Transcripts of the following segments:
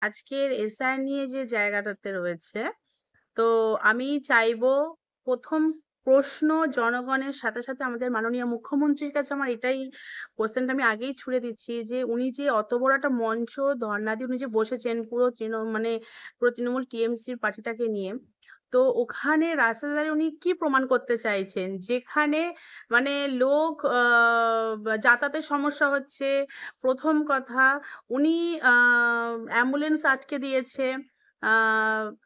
আজকের এসআই নিয়ে যে জায়গাটাতে রয়েছে, তো আমি চাইবো ১ম প্রশ্ন জনগণের সাথে, সাথে আমাদের মাননীয় মুখ্যমন্ত্রীর কাছে আমার এটাই কোয়েশ্চেনটা আমি আগেই ছুড়ে দিচ্ছি যে উনি যে অত বড় একটা মঞ্চ ধর্ণা দিয়ে উনি যে বসেছেন পুরো মানে পুরো তৃণমূল টিএমসির পার্টিটাকে নিয়ে। তো ওখানে রাস্তায় দাঁড়িয়ে উনি কি প্রমাণ করতে চাইছেন? যেখানে মানে লোক যাতায়াতের সমস্যা হচ্ছে। ১ম কথা উনি আ অ্যাম্বুলেন্স আটকে দিয়েছে। আ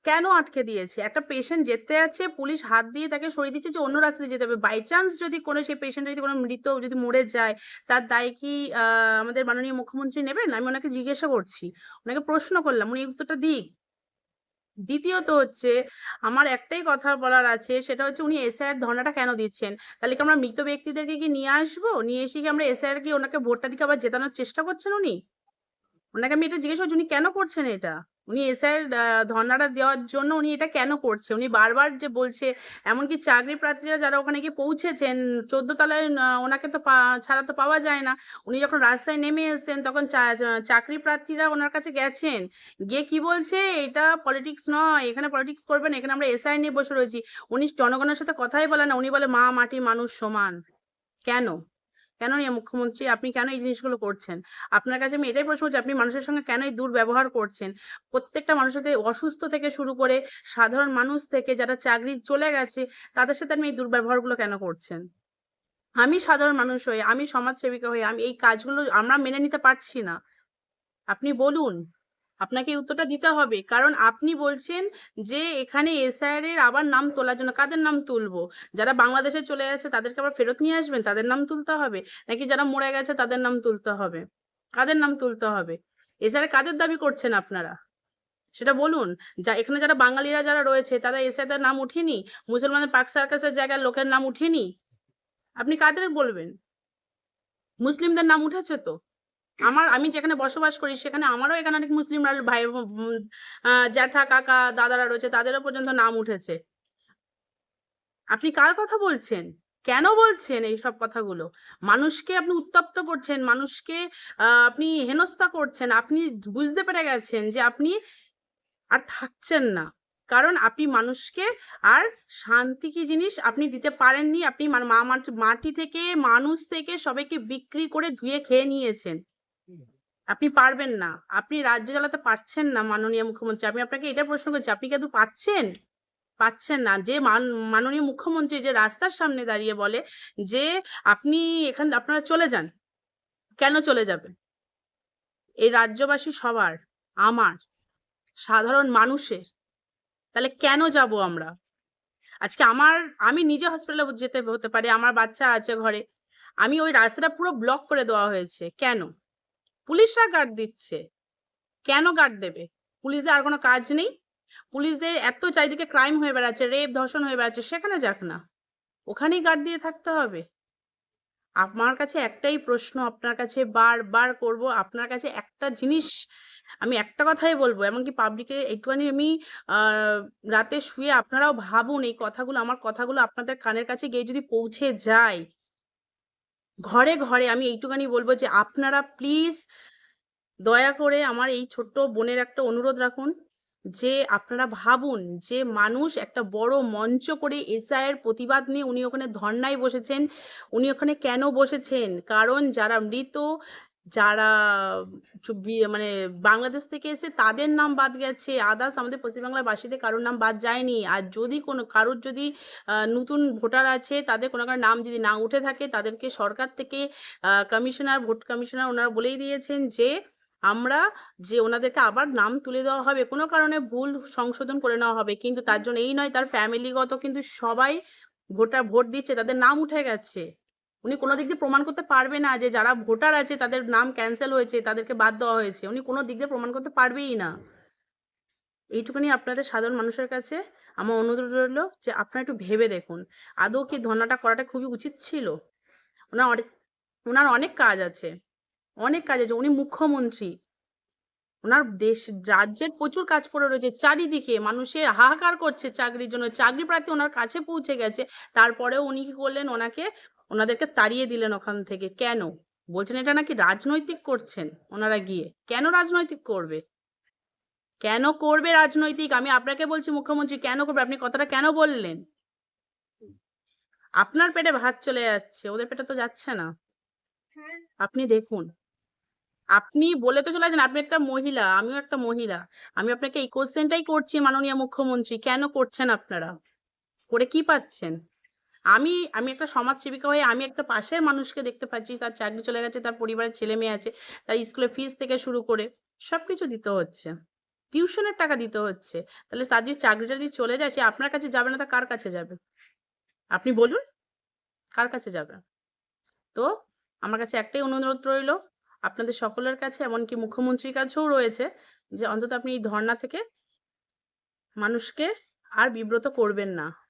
কেন আটকে দিয়েছে? একটা পেশেন্ট যেতে আছে, পুলিশ হাত দিয়ে তাকে সরিয়ে দিচ্ছে যে অন্য রাস্তা দিয়ে যেতে হবে। বাই চান্স যদি কোনো সেই পেশেন্ট যদি কোনো মৃত যদি মরে যায়, তার দায় কি আ আমাদের মাননীয় মুখ্যমন্ত্রী নেবেন? আমি ওনাকে জিজ্ঞাসা করছি। ওনাকে প্রশ্ন করলাম, উনি এই উত্তরটা দিক। দ্বিতীয়ত হচ্ছে, আমার একটাই কথা বলার আছে, সেটা হচ্ছে উনি এসআইআর ধর্ণাটা কেন দিচ্ছেন? তাহলে কি আমরা মৃত ব্যক্তিদেরকে কি নিয়ে আসবো? নিয়ে এসে কি আমরা এসআইআর কি ওনাকে ভোটটা দিয়ে আবার জেতানোর চেষ্টা করছেন উনি? উনাকে আমি এটা জিজ্ঞেস করছি উনি কেন করছেন এটা? উনি এসআইয়ের ধর্ণাটা দেওয়ার জন্য উনি এটা কেন করছে? উনি বারবার যে বলছে, এমনকি চাকরি প্রার্থীরা যারা ওখানে গিয়ে পৌঁছেছেন ১৪ তলায় ওনাকে তো ছাড়া তো পাওয়া যায় না। উনি যখন রাস্তায় নেমে এসেছেন তখন চাকরি প্রার্থীরা ওনার কাছে গেছেন। গিয়ে কি বলছে? এটা পলিটিক্স নয়, এখানে পলিটিক্স করবে না, এখানে আমরা এসআই নিয়ে বসে রয়েছি। উনি জনগণের সাথে কথাই বলে না। উনি বলে মা, মাটি, মানুষ সমান। কেন? কেন মুখ্যমন্ত্রী আপনি কেন এই জিনিসগুলো করছেন? আপনার কাছে আমি এটাই প্রশ্ন করছি, আপনি মানুষের সঙ্গে কেন এই দুর্ব্যবহার করছেন? প্রত্যেকটা মানুষের সাথে অসুস্থ থেকে শুরু করে সাধারণ মানুষ থেকে যারা চাকরি চলে গেছে, তাদের সাথে আপনি এই দুর্ব্যবহারগুলো কেন করছেন? আমি সাধারণ মানুষ হয়ে, আমি সমাজসেবিকা হয়ে আমি এই কাজগুলো আমরা মেনে নিতে পারছি না। আপনি বলুন। আপনাকে এই উত্তরটা দিতে হবে। কারণ আপনি বলছেন যে এখানে এসআইআর এর আবার নাম তোলার জন্য কাদের নাম তুলবো? যারা বাংলাদেশে চলে গেছে তাদেরকে আবার ফেরত নিয়ে আসবেন? তাদের নাম তুলতে হবে? নাকি যারা মরে গেছে তাদের নাম তুলতে হবে? কাদের নাম তুলতে হবে? এসআইআর কাদের দাবি করছেন আপনারা? সেটা বলুন। এখানে যারা বাঙালিরা যারা রয়েছে তারা এসআইআর দের নাম উঠেনি? মুসলমানের পার্ক সার্কাসের জায়গার লোকের নাম উঠেনি? আপনি কাদের বলবেন? মুসলিমদের নাম উঠেছে তো। আমি যেখানে বসবাস করি সেখানে আমারও এখানে অনেক মুসলিমরা ভাই জ্যাঠা, কাকা, দাদারা রয়েছে, তাদেরও পর্যন্ত নাম উঠেছে। আপনি কার কথা বলছেন? কেন বলছেন এইসব কথাগুলো? মানুষকে আপনি উত্তপ্ত করছেন, মানুষকে আপনি হেনস্থা করছেন। আপনি বুঝতে পেরে গেছেন যে আপনি আর থাকছেন না। কারণ আপনি মানুষকে আর শান্তি কি জিনিস আপনি দিতে পারেননি। আপনি মাটি থেকে, মানুষ থেকে সবাইকে বিক্রি করে ধুয়ে খেয়ে নিয়েছেন। আপনি পারবেন না। আপনি রাজ্য চালাতে পারছেন না মাননীয় মুখ্যমন্ত্রী। আমি আপনাকে এটা প্রশ্ন করছি, আপনি কি আদৌ পারছেন? পারছেন না। যে মাননীয় মুখ্যমন্ত্রী যে রাস্তার সামনে দাঁড়িয়ে বলে যে, আপনি আপনারা চলে যান। কেন চলে যাবেন? এই রাজ্যবাসী সবার, আমার, সাধারণ মানুষের। তাহলে কেন যাবো আমরা? আজকে আমি নিজে হসপিটালে যেতে হতে পারে, আমার বাচ্চা আছে ঘরে। আমি ওই রাস্তাটা পুরো ব্লক করে দেওয়া হয়েছে। কেন? পুলিশরা গার্ড দিচ্ছে। কেন গার্ড দেবে? পুলিশদের আর কোনো কাজ নেই? পুলিশদের এত চারিদিকে ক্রাইম হয়ে বেড়াচ্ছে, রেপ, ধর্ষণ হয়ে বেড়াচ্ছে, সেখানে যাক না। ওখানেই গার্ড দিয়ে থাকতে হবে? আমার কাছে একটাই প্রশ্ন আপনার কাছে বারবার করব, আপনার কাছে একটা জিনিস আমি একটা কথাই বলবো, এমনকি পাবলিকে একটুখানি আমি রাতে শুয়ে আপনারাও ভাবুন এই কথাগুলো, আমার কথাগুলো আপনাদের কানের কাছে গিয়ে যদি পৌঁছে যায়, ঘরে ঘরে আমি এইটুখানি বলবো যে আপনারা প্লিজ দয়া করে আমার এই ছোট্ট বোনের একটা অনুরোধ রাখুন যে আপনারা ভাবুন যে মানুষ একটা বড় মঞ্চ করে এসআইয়ের প্রতিবাদ নিয়ে উনি ওখানে ধর্নায় বসেছেন। উনি ওখানে কেন বসেছেন? কারণ যারা মৃত, যারা মানে বাংলাদেশ থেকে এসে তাদের নাম বাদ গেছে। আদার্স আমাদের পশ্চিমবাংলার বাসীদের কারোর নাম বাদ যায়নি। আর যদি কোনো কারোর যদি নতুন ভোটার আছে তাদের কোনো কারো নাম যদি না উঠে থাকে তাদেরকে সরকার থেকে ভোট কমিশনার ওনারা বলেই দিয়েছেন যে আমরা যে ওনাদেরকে আবার নাম তুলে দেওয়া হবে, কোনো কারণে ভুল সংশোধন করে নেওয়া হবে। কিন্তু তার জন্য এই নয় তার ফ্যামিলিগত কিন্তু সবাই ভোট দিচ্ছে, তাদের নাম উঠে গেছে। উনি কোনো দিক দিয়ে প্রমাণ করতে পারবে না যে যারা ভোটার আছে তাদের নাম ক্যান্সেল হয়েছে, তাদেরকে বাদ দেওয়া হয়েছে। উনি কোনো দিক দিয়ে প্রমাণ করতে পারবেই না। এইটুকুনি আপনাদের সাধারণ মানুষের কাছে আমার অনুরোধ রইল যে আপনারা একটু ভেবে দেখুন। আদৌ কি ধর্নাটা করাটা খুবই উচিত ছিল? ওনার অনেক ওনার অনেক কাজ আছে। অনেক কাজ আছে। উনি মুখ্যমন্ত্রী। ওনার রাজ্যের প্রচুর কাজ পড়ে রয়েছে। চারিদিকে মানুষের হাহাকার করছে চাকরির জন্য। চাকরি প্রার্থী ওনার কাছে পৌঁছে গেছে। তারপরেও উনি কি করলেন? ওনাদেরকে তাড়িয়ে দিলেন ওখান থেকে। কেন? বলছেন এটা নাকি রাজনৈতিক করছেন ওনারা গিয়ে। কেন রাজনৈতিক করবে? কেন করবে রাজনৈতিক? আমি আপনাকে বলছি মুখ্যমন্ত্রী কেন করবে? আপনি কথাটা কেন বললেন? আপনার পেটে ভাত চলে যাচ্ছে, ওদের পেটে তো যাচ্ছে না। আপনি দেখুন। আপনি বলে তো চলে যাচ্ছেন, আপনি একটা মহিলা, আমিও একটা মহিলা। আমি আপনাকে এই কোয়েশ্চেনটাই করছি মাননীয় মুখ্যমন্ত্রী, কেন করছেন আপনারা? করে কি পাচ্ছেন? আমি একটা সমাজসেবিকা হয়ে আমি একটা পাশের মানুষকে দেখতে পাচ্ছি, তার চাকরি চলে গেছে, তার পরিবারের ছেলে-মেয়ে আছে, তার স্কুলের ফিস থেকে শুরু করে সবকিছু দিতে হচ্ছে। টিউশনের টাকা দিতে হচ্ছে। তাহলে তার যদি চাকরিটা যদি চলে যায়, সে আপনার কাছে যাবে না, তা কার কাছে যাবে? আপনি বলুন, কার কাছে যাবে? তো আমার কাছে একটাই অনুরোধ রইলো আপনাদের সকলের কাছে, এমনকি মুখ্যমন্ত্রীর কাছেও রয়েছে, যে অন্তত আপনি এই ধর্ণা থেকে মানুষকে আর বিব্রত করবেন না।